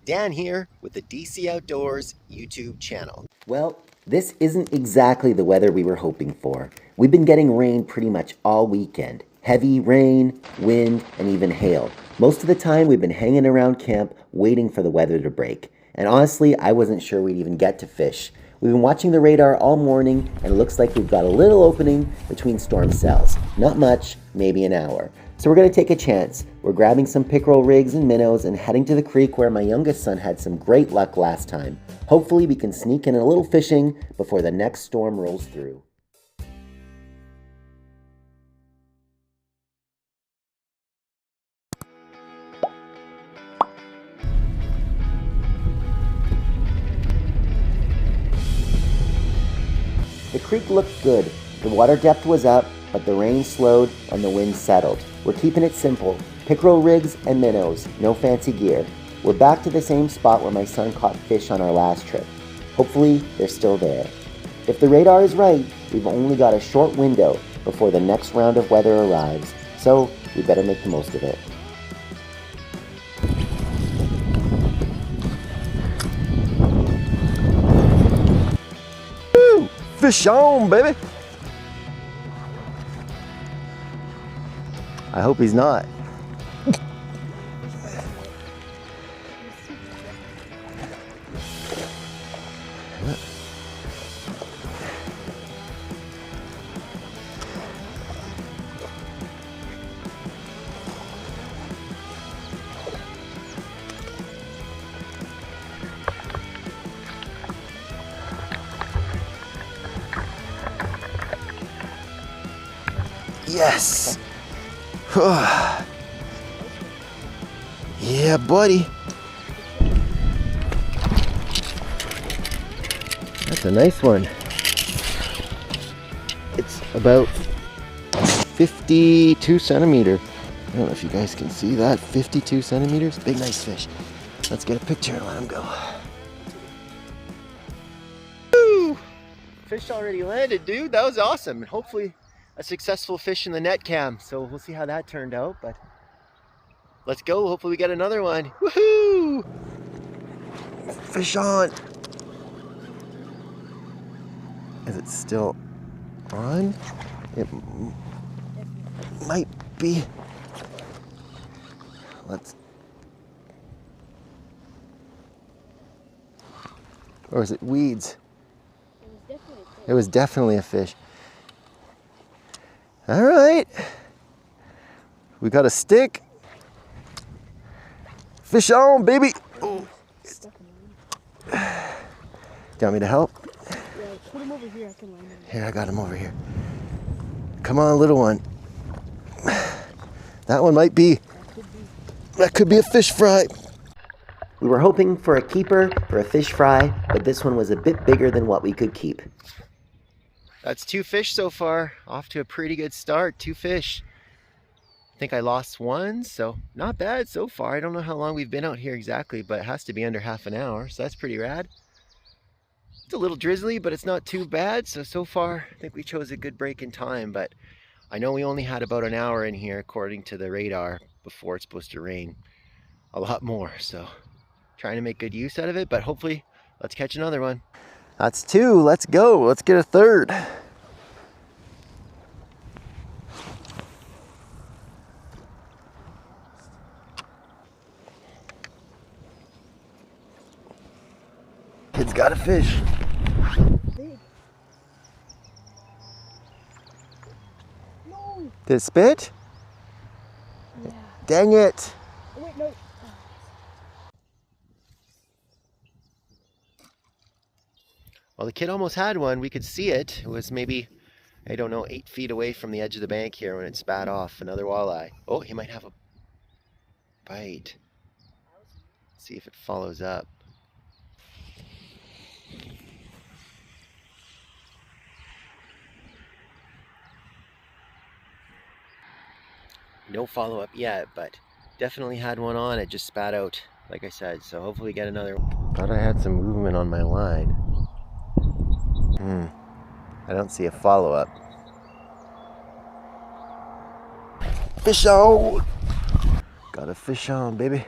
Dan here with the DC Outdoors YouTube channel. Well, this isn't exactly the weather we were hoping for. We've been getting rain pretty much all weekend. Heavy rain, wind, and even hail. Most of the time we've been hanging around camp waiting for the weather to break. And honestly, I wasn't sure we'd even get to fish. We've been watching the radar all morning and it looks like we've got a little opening between storm cells. Not much, maybe an hour. So we're going to take a chance. We're grabbing some pickerel rigs and minnows and heading to the creek where my youngest son had some great luck last time. Hopefully we can sneak in a little fishing before the next storm rolls through. The creek looked good. The water depth was up, but the rain slowed and the wind settled. We're keeping it simple. Pickerel rigs and minnows, no fancy gear. We're back to the same spot where my son caught fish on our last trip. Hopefully, they're still there. If the radar is right, we've only got a short window before the next round of weather arrives, so we better make the most of it. Woo! Fish on, baby! I hope he's not. Yes! Yeah, buddy. That's a nice one. It's about 52 centimeter. I don't know if you guys can see that. 52 centimeters. Big, nice fish. Let's get a picture and let him go. Woo! Fish already landed, dude. That was awesome. And hopefully a successful fish in the net cam. So we'll see how that turned out, but let's go. Hopefully we get another one. Woohoo! Fish on. Is it still on? It might be. Let's. Or is it weeds? It was definitely a fish. All right. We got a stick. Fish on, baby. Oh. Do you want me to help? Yeah, put him over here. I can land him. Here, I got him over here. Come on, little one. That one might be. That could be a fish fry. We were hoping for a keeper for a fish fry, but this one was a bit bigger than what we could keep. That's 2 fish so far. Off to a pretty good start. 2 fish. I think I lost one, so not bad so far. I don't know how long we've been out here exactly, but it has to be under half an hour, so that's pretty rad. It's a little drizzly, but it's not too bad. So far, I think we chose a good break in time, but I know we only had about an hour in here according to the radar before it's supposed to rain a lot more. So trying to make good use out of it, but hopefully let's catch another one. That's 2. Let's go. Let's get a third. Kid's got a fish. No. Did it spit? Yeah. Dang it. Oh, wait, no. Well, the kid almost had one. We could see it. It was maybe, I don't know, 8 feet away from the edge of the bank here when it spat off. Another walleye. Oh, he might have a bite. See if it follows up. No follow-up yet, but definitely had one on. It just spat out, like I said. So hopefully get another one. Thought I had some movement on my line. I don't see a follow-up. Fish on! Got a fish on, baby.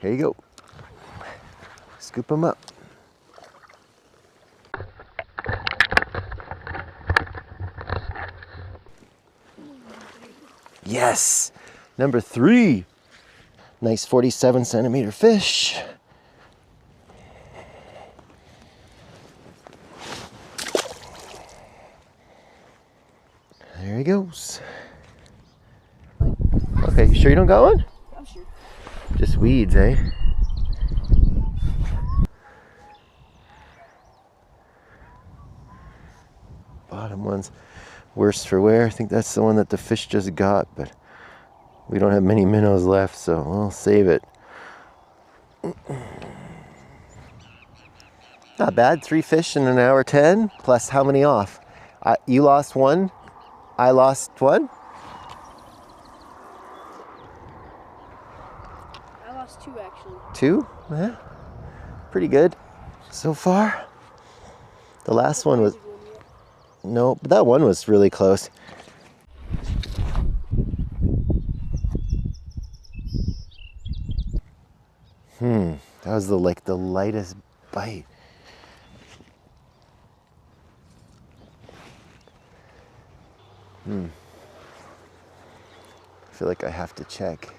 Here you go. Scoop them up. Yes, number 3. Nice 47 centimeter fish. There he goes. Okay, you sure you don't got one? I'm sure. Just weeds, eh? Bottom one's worse for wear. I think that's the one that the fish just got, but we don't have many minnows left, so I'll save it. Not bad. 3 fish in an hour 10. Plus how many off? You lost 1. I lost 1. I lost 2 actually. 2? Yeah. Pretty good so far. The last one was... No, but that one was really close. That was the lightest bite. I feel like I have to check.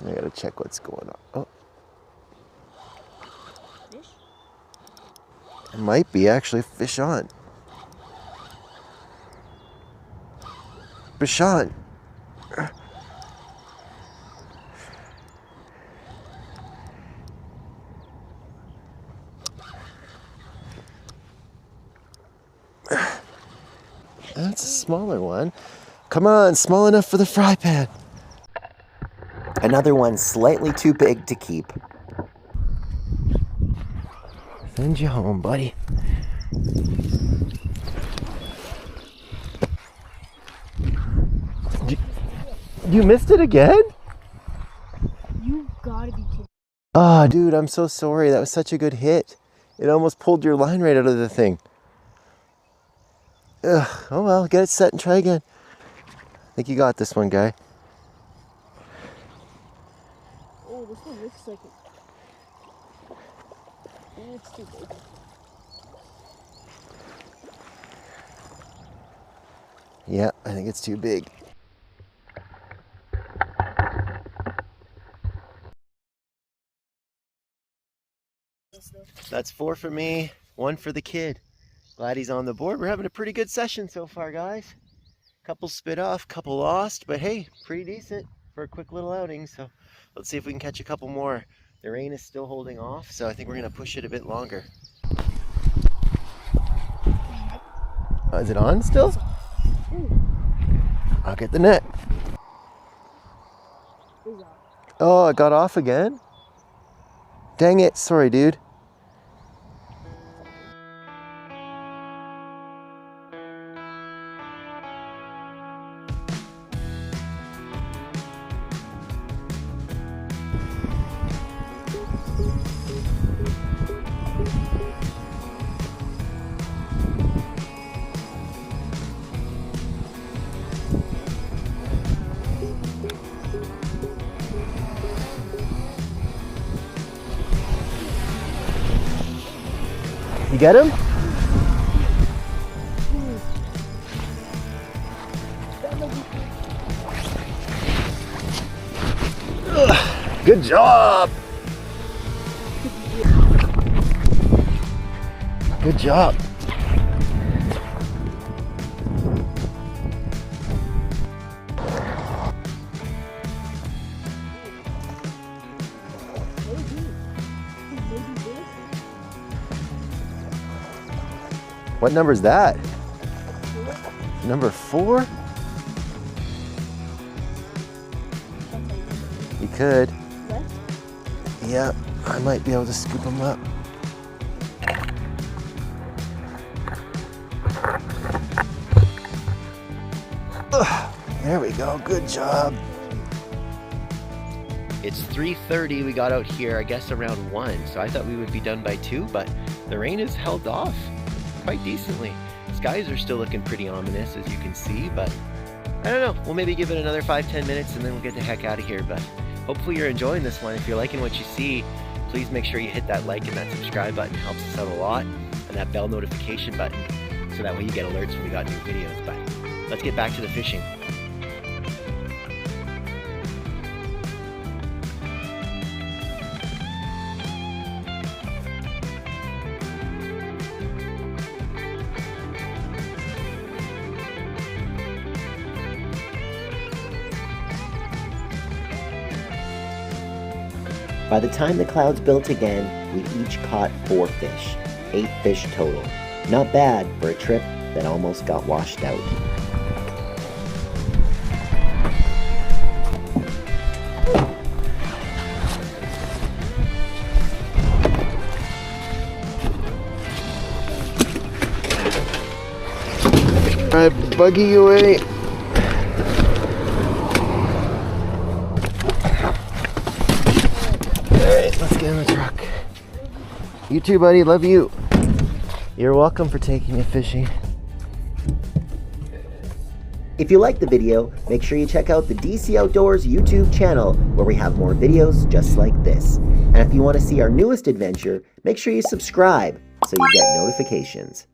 I gotta check what's going on. Oh. Fish? It might be actually fish on. Fish on. That's a smaller one. Come on, small enough for the fry pan. Another one slightly too big to keep. Send you home, buddy. You missed it again? You gotta be kidding. Ah, dude, I'm so sorry. That was such a good hit. It almost pulled your line right out of the thing. Ugh, oh well, get it set and try again. I think you got this one, guy. Oh, this one looks like it. It's too big. Yeah, I think it's too big. That's 4 for me, 1 for the kid. Glad he's on the board. We're having a pretty good session so far, guys. Couple spit off, couple lost, but hey, pretty decent for a quick little outing. So let's see if we can catch a couple more. The rain is still holding off, so I think we're gonna push it a bit longer. Is it on still? I'll get the net. Oh, it got off again? Dang it, sorry dude. You get him? Ugh, good job. Good job. What number is that? Number 4? You could. Yeah, I might be able to scoop them up. Ugh, there we go, good job. It's 3:30, we got out here, I guess around 1, so I thought we would be done by 2, but the rain has held off quite decently. It's skies are still looking pretty ominous, as you can see, but I don't know. We'll maybe give it another 5-10 minutes and then we'll get the heck out of here. But hopefully you're enjoying this one. If you're liking what you see, please make sure you hit that like and that subscribe button. It helps us out a lot. And that bell notification button, so that way you get alerts when we got new videos. But let's get back to the fishing. By the time the clouds built again, we each caught 4 fish, 8 fish total. Not bad for a trip that almost got washed out. Alright, buggy away. Alright, let's get in the truck. You too, buddy. Love you. You're welcome for taking me fishing. If you liked the video, make sure you check out the DC Outdoors YouTube channel where we have more videos just like this. And if you want to see our newest adventure, make sure you subscribe so you get notifications.